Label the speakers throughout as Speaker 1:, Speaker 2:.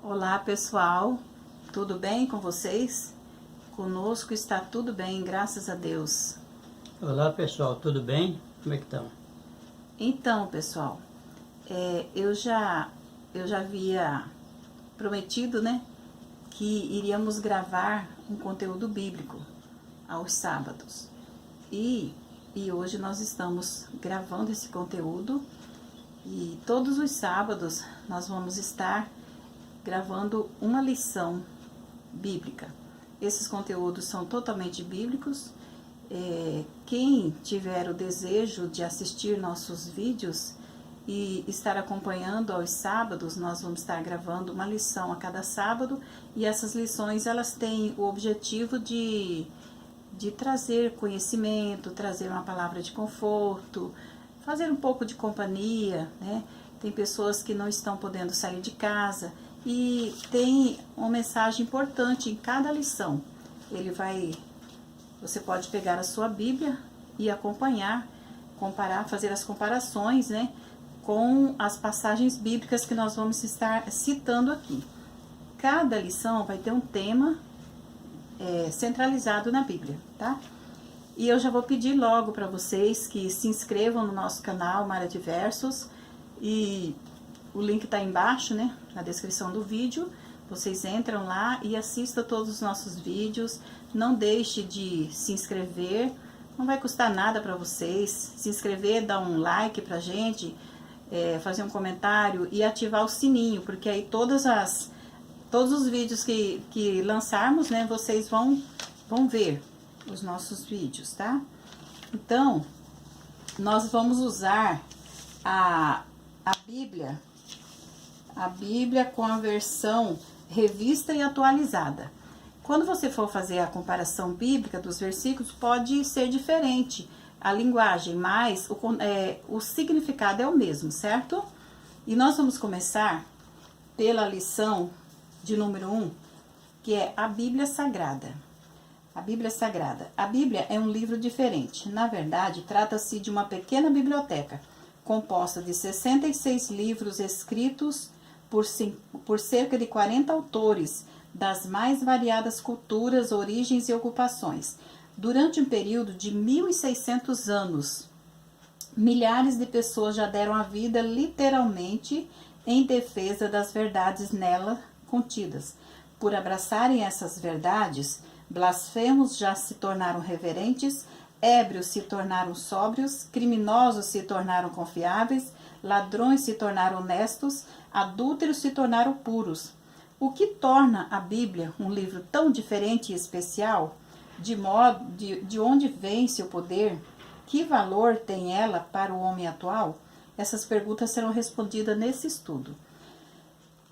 Speaker 1: Olá pessoal, tudo bem com vocês? Conosco está tudo bem, graças a Deus.
Speaker 2: Olá pessoal, tudo bem? Como é que estão?
Speaker 1: Então pessoal, eu já havia prometido, né, que iríamos gravar um conteúdo bíblico aos sábados. E hoje nós estamos gravando esse conteúdo e todos os sábados nós vamos estar gravando uma lição bíblica. Esses conteúdos são totalmente bíblicos. Quem tiver o desejo de assistir nossos vídeos e estar acompanhando aos sábados, nós vamos estar gravando uma lição a cada sábado, e essas lições elas têm o objetivo de trazer conhecimento, trazer uma palavra de conforto, fazer um pouco de companhia, né? Tem pessoas que não estão podendo sair de casa e tem uma mensagem importante em cada lição. Você pode pegar a sua Bíblia e acompanhar, comparar, fazer as comparações, né, com as passagens bíblicas que nós vamos estar citando aqui. Cada lição vai ter um tema centralizado na Bíblia, tá? E eu já vou pedir logo para vocês que se inscrevam no nosso canal Mara de Versos, e o link está embaixo, né, na descrição do vídeo. Vocês entram lá e assistam todos os nossos vídeos. Não deixe de se inscrever, não vai custar nada para vocês. Se inscrever, dar um like pra gente, fazer um comentário e ativar o sininho, porque aí todos os vídeos que lançarmos, né, vocês vão ver os nossos vídeos, tá? Então, nós vamos usar a Bíblia com a versão revista e atualizada. Quando você for fazer a comparação bíblica dos versículos, pode ser diferente a linguagem, mas o significado é o mesmo, certo? E nós vamos começar pela lição de número 1, que é a Bíblia Sagrada. A Bíblia Sagrada. A Bíblia é um livro diferente. Na verdade, trata-se de uma pequena biblioteca, composta de 66 livros escritos por cerca de 40 autores das mais variadas culturas, origens e ocupações. Durante um período de 1.600 anos, milhares de pessoas já deram a vida literalmente em defesa das verdades nela contidas. Por abraçarem essas verdades, blasfemos já se tornaram reverentes, ébrios se tornaram sóbrios, criminosos se tornaram confiáveis, ladrões se tornaram honestos, adúlteros se tornaram puros. O que torna a Bíblia um livro tão diferente e especial? De onde vem seu poder? Que valor tem ela para o homem atual? Essas perguntas serão respondidas nesse estudo.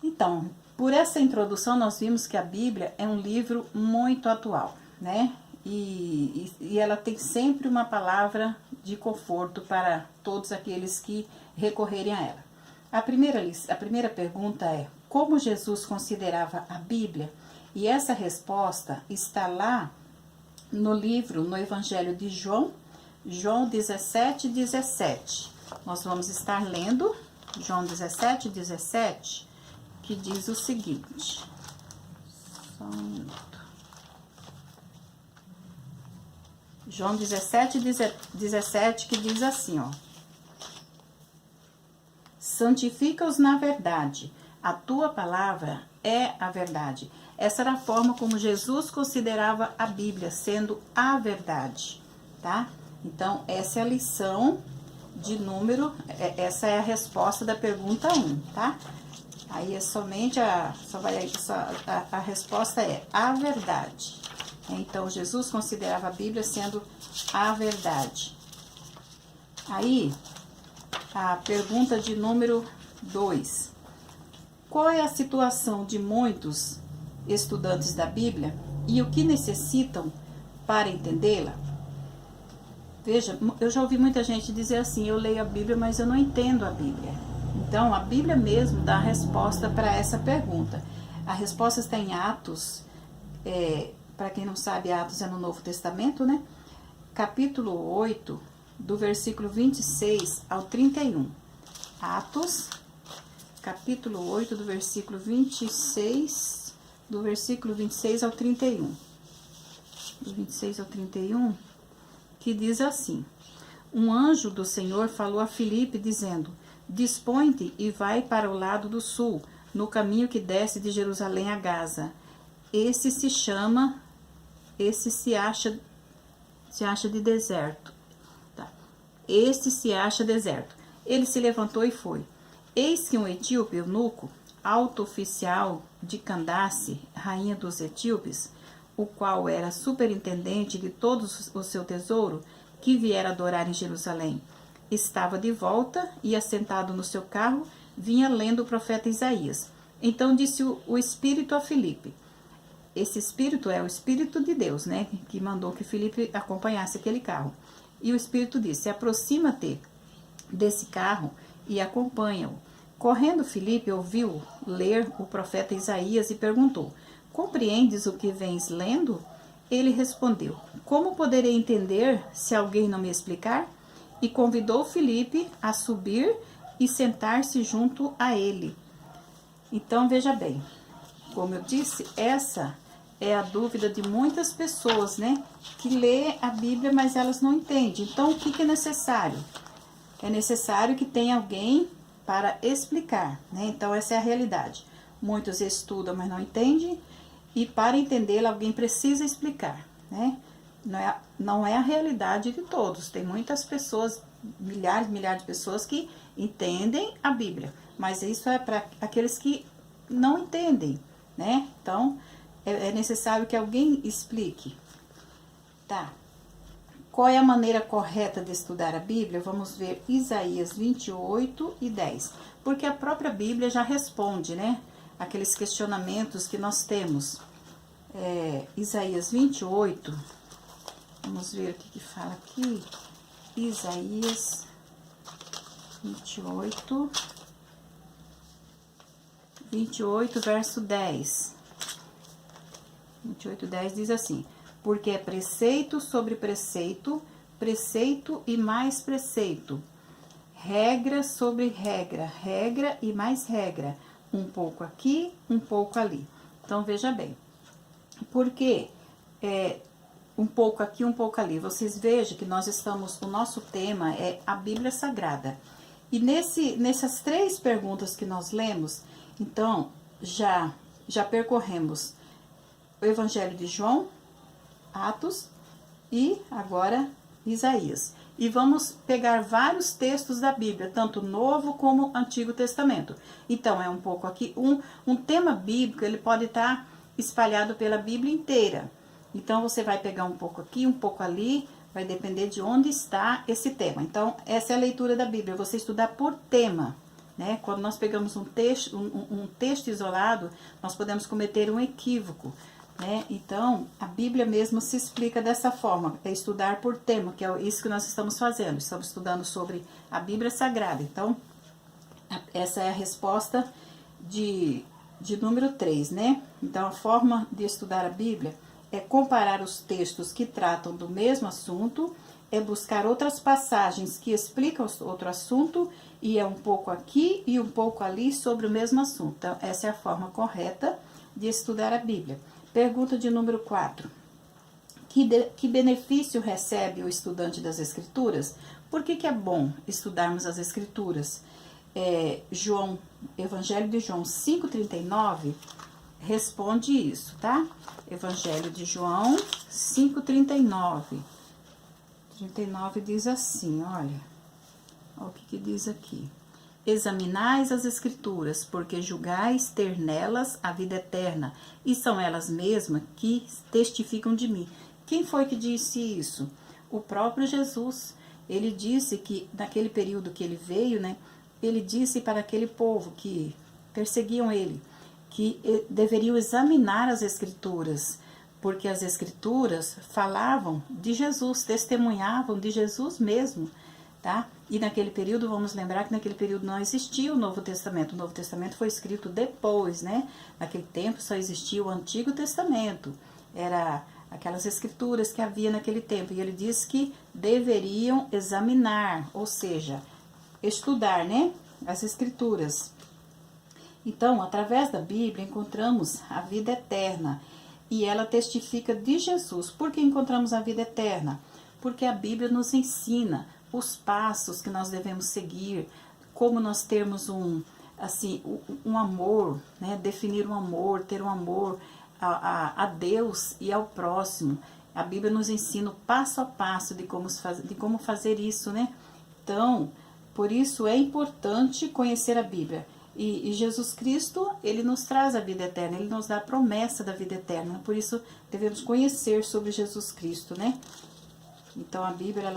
Speaker 1: Então, por essa introdução, nós vimos que a Bíblia é um livro muito atual, né? E ela tem sempre uma palavra de conforto para todos aqueles que recorrerem a ela. A primeira pergunta é: como Jesus considerava a Bíblia? E essa resposta está lá no Evangelho de João, João 17:17. Nós vamos estar lendo João 17:17, que diz o seguinte. Só um minuto. João 17:17, que diz assim, ó: santifica-os na verdade, a tua palavra é a verdade. Essa era a forma como Jesus considerava a Bíblia, sendo a verdade, tá? Então, essa é a lição de número, essa é a resposta da pergunta 1, tá? Aí é somente a resposta é a verdade. Então, Jesus considerava a Bíblia sendo a verdade. Aí, a pergunta de número 2. Qual é a situação de muitos estudantes da Bíblia e o que necessitam para entendê-la? Veja, eu já ouvi muita gente dizer assim: eu leio a Bíblia, mas eu não entendo a Bíblia. Então, a Bíblia mesmo dá a resposta para essa pergunta. A resposta está em Atos, para quem não sabe, Atos é no Novo Testamento, né? Capítulo 8, do versículo 26 ao 31. Atos, capítulo 8, do versículo 26, ao 31. Do 26 ao 31, que diz assim: Um anjo do Senhor falou a Filipe, dizendo: Dispõe-te e vai para o lado do sul, no caminho que desce de Jerusalém a Gaza. Esse se acha de deserto. Tá. Este se acha deserto. Ele se levantou e foi. Eis que um etíope eunuco, alto oficial de Candace, rainha dos etíopes, o qual era superintendente de todo o seu tesouro, que viera adorar em Jerusalém, estava de volta e, assentado no seu carro, vinha lendo o profeta Isaías. Então disse o Espírito a Filipe. Esse Espírito é o Espírito de Deus, né? Que mandou que Filipe acompanhasse aquele carro. E o Espírito disse: aproxima-te desse carro e acompanha-o. Correndo, Filipe ouviu ler o profeta Isaías e perguntou: compreendes o que vens lendo? Ele respondeu: como poderei entender se alguém não me explicar? E convidou Filipe a subir e sentar-se junto a ele. Então, veja bem, como eu disse, essa é a dúvida de muitas pessoas, né? Que lê a Bíblia, mas elas não entendem. Então, o que é necessário? É necessário que tenha alguém para explicar, né? Então, essa é a realidade. Muitos estudam, mas não entendem. E para entendê-la, alguém precisa explicar, né? Não é a realidade de todos. Tem muitas pessoas, milhares de pessoas que entendem a Bíblia. Mas isso é para aqueles que não entendem, né? Então, é necessário que alguém explique. Tá. Qual é a maneira correta de estudar a Bíblia? Vamos ver Isaías 28 e 10. Porque a própria Bíblia já responde, né? Aqueles questionamentos que nós temos. Isaías 28, vamos ver o que fala aqui. Isaías 28, verso 10. 28, 10 diz assim: porque é preceito sobre preceito, preceito e mais preceito, regra sobre regra, regra e mais regra, um pouco aqui, um pouco ali. Então, veja bem, porque um pouco aqui, um pouco ali. Vocês vejam que o nosso tema é a Bíblia Sagrada. E nessas três perguntas que nós lemos, então, já percorremos o Evangelho de João, Atos e agora Isaías. E vamos pegar vários textos da Bíblia, tanto Novo como Antigo Testamento. Então, é um pouco aqui, um tema bíblico, ele pode estar espalhado pela Bíblia inteira. Então, você vai pegar um pouco aqui, um pouco ali, vai depender de onde está esse tema. Então, essa é a leitura da Bíblia, você estudar por tema, né? Quando nós pegamos um texto isolado, nós podemos cometer um equívoco, né? Então, a Bíblia mesmo se explica dessa forma, é estudar por tema, que é isso que nós estamos fazendo. Estamos estudando sobre a Bíblia Sagrada. Então, essa é a resposta de número 3, né? Então, a forma de estudar a Bíblia é comparar os textos que tratam do mesmo assunto, é buscar outras passagens que explicam outro assunto, e é um pouco aqui e um pouco ali sobre o mesmo assunto. Então, essa é a forma correta de estudar a Bíblia. Pergunta de número 4. Que benefício recebe o estudante das Escrituras? Por que é bom estudarmos as Escrituras? Evangelho de João 5,39 responde isso, tá? Evangelho de João 5,39. 39 diz assim, olha o que diz aqui. Examinais as Escrituras, porque julgais ter nelas a vida eterna, e são elas mesmas que testificam de mim. Quem foi que disse isso? O próprio Jesus. Ele disse que naquele período que ele veio, né, ele disse para aquele povo que perseguiam ele, que deveriam examinar as Escrituras, porque as Escrituras falavam de Jesus, testemunhavam de Jesus mesmo, tá? E naquele período, vamos lembrar que naquele período não existia o Novo Testamento. O Novo Testamento foi escrito depois, né? Naquele tempo só existia o Antigo Testamento. Era aquelas escrituras que havia naquele tempo. E ele diz que deveriam examinar, ou seja, estudar, né? As escrituras. Então, através da Bíblia, encontramos a vida eterna e ela testifica de Jesus. Por que encontramos a vida eterna? Porque a Bíblia nos ensina os passos que nós devemos seguir, como nós termos um amor, né? Definir um amor, ter um amor a Deus e ao próximo. A Bíblia nos ensina o passo a passo de como fazer isso, né? Então, por isso é importante conhecer a Bíblia. E Jesus Cristo, Ele nos traz a vida eterna, Ele nos dá a promessa da vida eterna. Por isso, devemos conhecer sobre Jesus Cristo, né? Então, a Bíblia,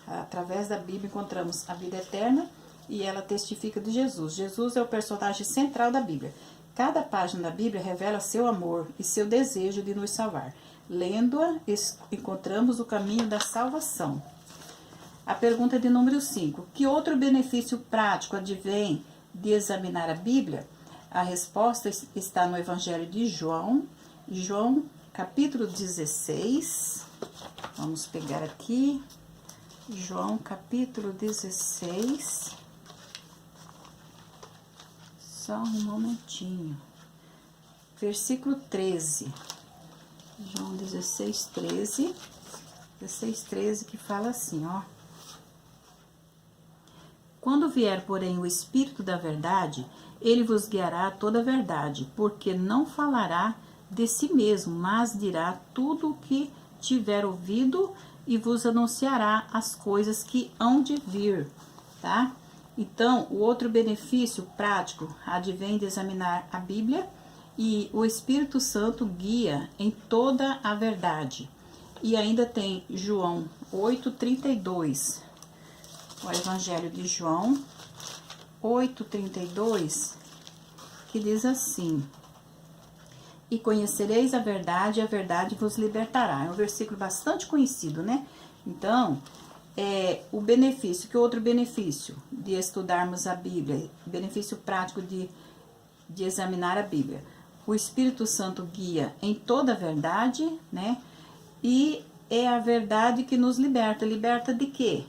Speaker 1: através da Bíblia, encontramos a vida eterna e ela testifica de Jesus. Jesus é o personagem central da Bíblia. Cada página da Bíblia revela seu amor e seu desejo de nos salvar. Lendo-a, encontramos o caminho da salvação. A pergunta de número 5. Que outro benefício prático advém de examinar a Bíblia? A resposta está no Evangelho de João. João, capítulo 16. Vamos pegar aqui. João, capítulo 16. Só um momentinho. Versículo 13. João 16, 13. 16, 13, que fala assim, ó. Quando vier, porém, o Espírito da verdade, ele vos guiará a toda a verdade, porque não falará de si mesmo, mas dirá tudo o que tiver ouvido e vos anunciará as coisas que hão de vir, tá? Então, o outro benefício prático advém de examinar a Bíblia e o Espírito Santo guia em toda a verdade. E ainda tem João 8:32. O Evangelho de João 8:32, que diz assim: e conhecereis a verdade vos libertará. É um versículo bastante conhecido, né? Então, o benefício, que outro benefício de estudarmos a Bíblia, benefício prático de examinar a Bíblia. O Espírito Santo guia em toda a verdade, né? E é a verdade que nos liberta. Liberta de quê?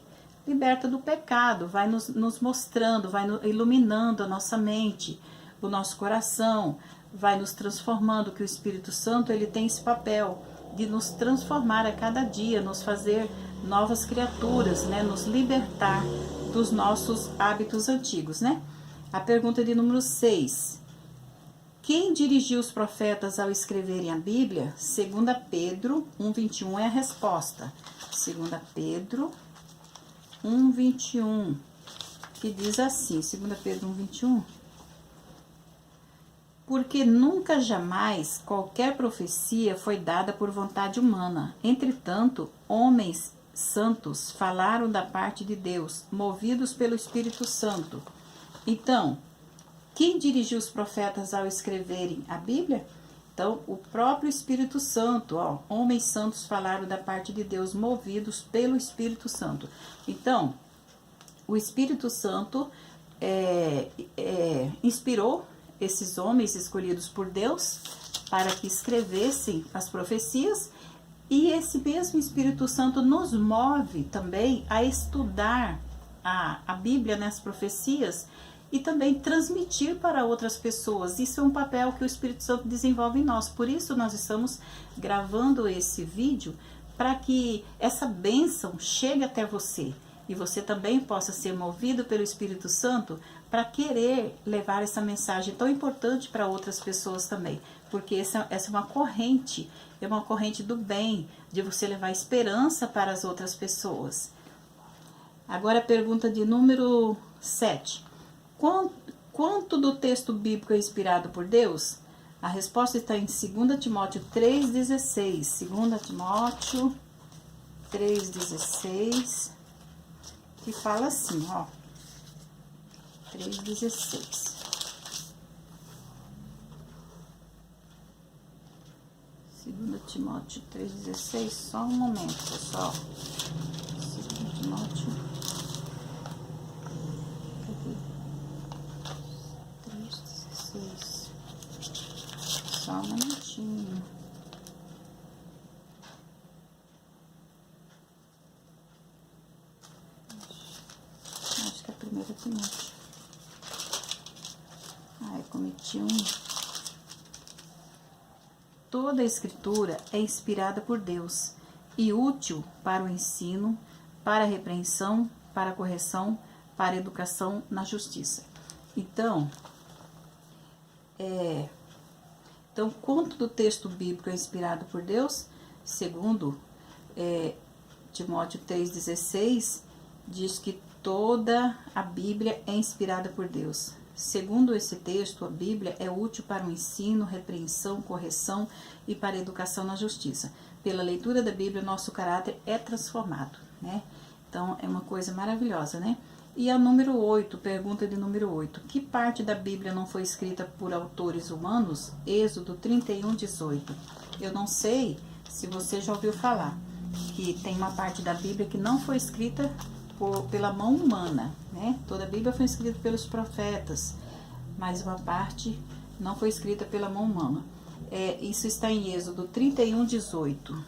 Speaker 1: Liberta do pecado, vai nos mostrando, vai iluminando a nossa mente, o nosso coração, vai nos transformando, que o Espírito Santo ele tem esse papel de nos transformar a cada dia, nos fazer novas criaturas, né? Nos libertar dos nossos hábitos antigos, né? A pergunta de número 6. Quem dirigiu os profetas ao escreverem a Bíblia? 2 Pedro 1:21 é a resposta. 2 Pedro 1:21, que diz assim, 2 Pedro 1:21, porque nunca jamais qualquer profecia foi dada por vontade humana. Entretanto, homens santos falaram da parte de Deus, movidos pelo Espírito Santo. Então, quem dirigiu os profetas ao escreverem a Bíblia? Então, o próprio Espírito Santo, ó, homens santos falaram da parte de Deus, movidos pelo Espírito Santo. Então, o Espírito Santo inspirou esses homens escolhidos por Deus para que escrevessem as profecias, e esse mesmo Espírito Santo nos move também a estudar a Bíblia nas profecias e também transmitir para outras pessoas. Isso é um papel que o Espírito Santo desenvolve em nós. Por isso nós estamos gravando esse vídeo, para que essa bênção chegue até você e você também possa ser movido pelo Espírito Santo para querer levar essa mensagem tão importante para outras pessoas também. Porque essa é uma corrente do bem, de você levar esperança para as outras pessoas. Agora a pergunta de número 7. Quanto do texto bíblico é inspirado por Deus? A resposta está em 2 Timóteo 3,16. 2 Timóteo 3,16, que fala assim, ó. 3,16. 2 Timóteo 3,16, só um momento, pessoal. 2 Timóteo 3,16. Só um minutinho. Acho que é 1 Timóteo. cometi um. Toda a escritura é inspirada por Deus e útil para o ensino, para a repreensão, para a correção, para a educação na justiça. Então, quanto do texto bíblico é inspirado por Deus? Segundo Timóteo 3,16, diz que toda a Bíblia é inspirada por Deus. Segundo esse texto, a Bíblia é útil para o ensino, repreensão, correção e para a educação na justiça. Pela leitura da Bíblia, nosso caráter é transformado, né? Então, é uma coisa maravilhosa, né? E a número 8, pergunta de número 8. Que parte da Bíblia não foi escrita por autores humanos? Êxodo 31:18. Eu não sei se você já ouviu falar que tem uma parte da Bíblia que não foi escrita pela mão humana, né? Toda a Bíblia foi escrita pelos profetas, mas uma parte não foi escrita pela mão humana. Isso está em Êxodo 31:18.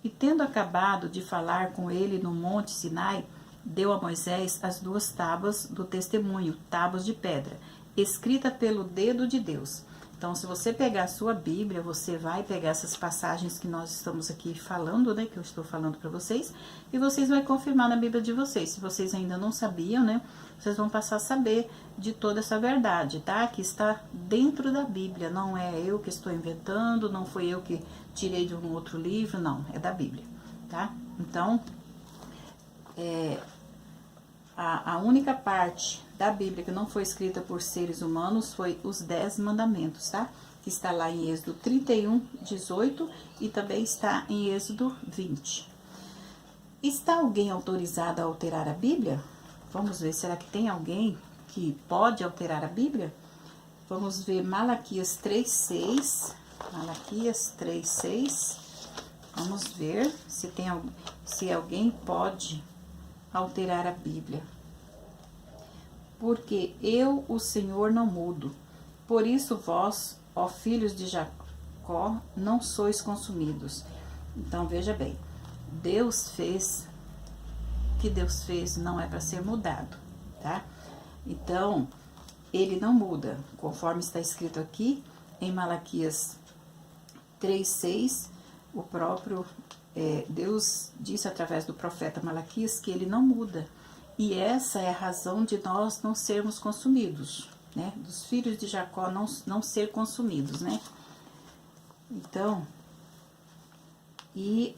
Speaker 1: E tendo acabado de falar com ele no monte Sinai, deu a Moisés as 2 tábuas do testemunho, tábuas de pedra, escrita pelo dedo de Deus. Então, se você pegar a sua Bíblia, você vai pegar essas passagens que nós estamos aqui falando, né, que eu estou falando para vocês, e vocês vão confirmar na Bíblia de vocês. Se vocês ainda não sabiam, né, vocês vão passar a saber de toda essa verdade, tá? Que está dentro da Bíblia, não é eu que estou inventando, não foi eu que tirei de um outro livro, não, é da Bíblia, tá? Então, a única parte da Bíblia que não foi escrita por seres humanos foi os 10 mandamentos, tá? Que está lá em Êxodo 31:18 e também está em Êxodo 20. Está alguém autorizado a alterar a Bíblia? Vamos ver, será que tem alguém que pode alterar a Bíblia? Vamos ver Malaquias 3:6. Malaquias 3:6. Vamos ver se alguém pode alterar a Bíblia. Porque eu, o Senhor, não mudo. Por isso vós, ó filhos de Jacó, não sois consumidos. Então, veja bem, o que Deus fez não é para ser mudado, tá? Então, ele não muda, conforme está escrito aqui em Malaquias 3:6, o próprio Deus disse através do profeta Malaquias que ele não muda. E essa é a razão de nós não sermos consumidos, né? Dos filhos de Jacó não ser consumidos, né? Então, e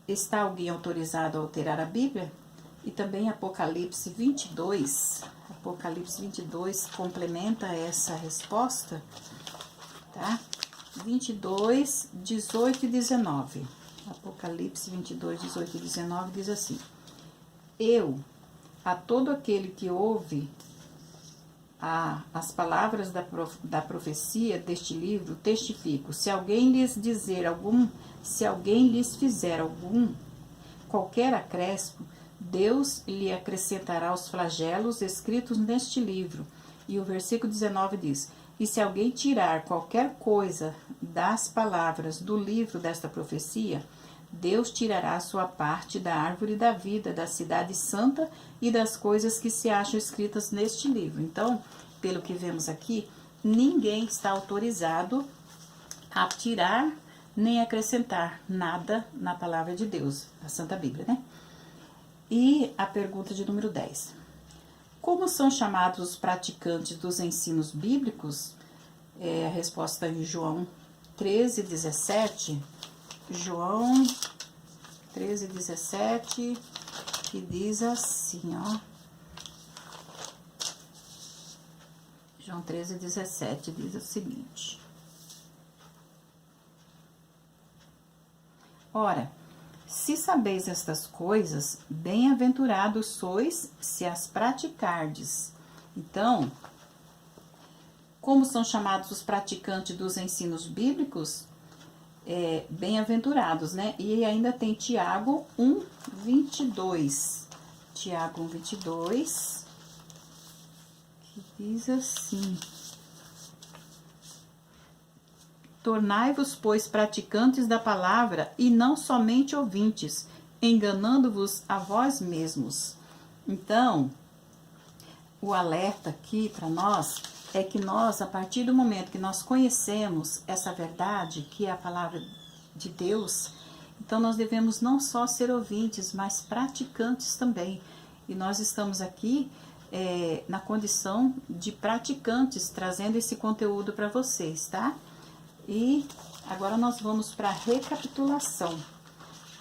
Speaker 1: está alguém autorizado a alterar a Bíblia? E também Apocalipse 22. Apocalipse 22 complementa essa resposta, tá? 22, 18 e 19. Apocalipse 22, 18 e 19 diz assim: Eu, a todo aquele que ouve as palavras da profecia deste livro, testifico, se alguém lhes fizer qualquer acréscimo, Deus lhe acrescentará os flagelos escritos neste livro. E o versículo 19 diz: E se alguém tirar qualquer coisa das palavras do livro desta profecia, Deus tirará a sua parte da árvore da vida, da cidade santa e das coisas que se acham escritas neste livro. Então, pelo que vemos aqui, ninguém está autorizado a tirar nem acrescentar nada na palavra de Deus, a Santa Bíblia, né? E a pergunta de número 10. Como são chamados os praticantes dos ensinos bíblicos? A resposta em João 13:17. João 13:17, que diz assim, ó. João 13:17 diz o seguinte: Ora, se sabeis estas coisas, bem-aventurados sois se as praticardes. Então, como são chamados os praticantes dos ensinos bíblicos? Bem-aventurados, né? E ainda tem Tiago 1:22. Tiago 1:22, que diz assim: Tornai-vos, pois, praticantes da palavra e não somente ouvintes, enganando-vos a vós mesmos. Então, o alerta aqui para nós é que nós, a partir do momento que nós conhecemos essa verdade, que é a palavra de Deus, então nós devemos não só ser ouvintes, mas praticantes também. E nós estamos aqui na condição de praticantes, trazendo esse conteúdo para vocês, tá? E agora nós vamos para a recapitulação.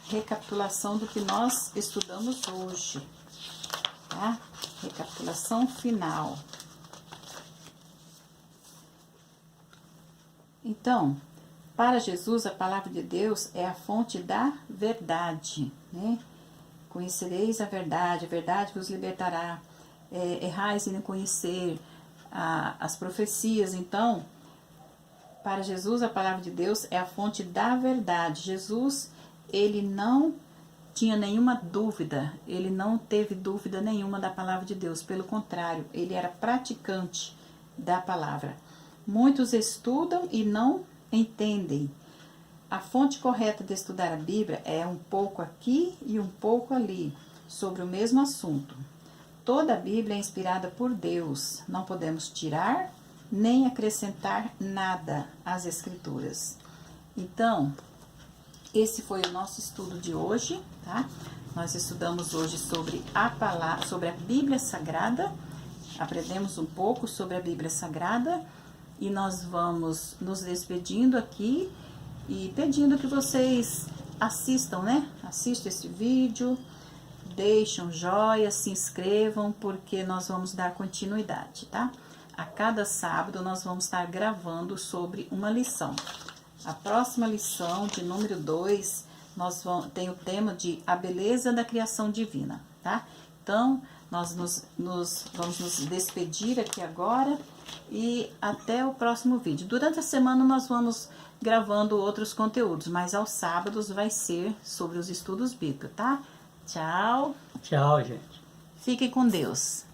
Speaker 1: Recapitulação do que nós estudamos hoje, tá? Recapitulação final. Então, para Jesus, a palavra de Deus é a fonte da verdade, né? Conhecereis a verdade vos libertará. Errais em não conhecer as profecias. Então, para Jesus, a palavra de Deus é a fonte da verdade. Jesus, ele não tinha nenhuma dúvida, ele não teve dúvida nenhuma da palavra de Deus. Pelo contrário, ele era praticante da palavra. Muitos estudam e não entendem. A fonte correta de estudar a Bíblia é um pouco aqui e um pouco ali, sobre o mesmo assunto. Toda a Bíblia é inspirada por Deus. Não podemos tirar nem acrescentar nada às Escrituras. Então, esse foi o nosso estudo de hoje, tá? Nós estudamos hoje sobre sobre a Bíblia Sagrada. Aprendemos um pouco sobre a Bíblia Sagrada. E nós vamos nos despedindo aqui e pedindo que vocês assistam, né? Assistam esse vídeo, deixem um joinha, se inscrevam, porque nós vamos dar continuidade, tá? A cada sábado nós vamos estar gravando sobre uma lição. A próxima lição, de número 2, tem o tema de A Beleza da Criação Divina, tá? Então, nós vamos nos despedir aqui agora e até o próximo vídeo. Durante a semana nós vamos gravando outros conteúdos, mas aos sábados vai ser sobre os estudos bíblicos, tá? Tchau.
Speaker 2: Tchau, gente.
Speaker 1: Fiquem com Deus.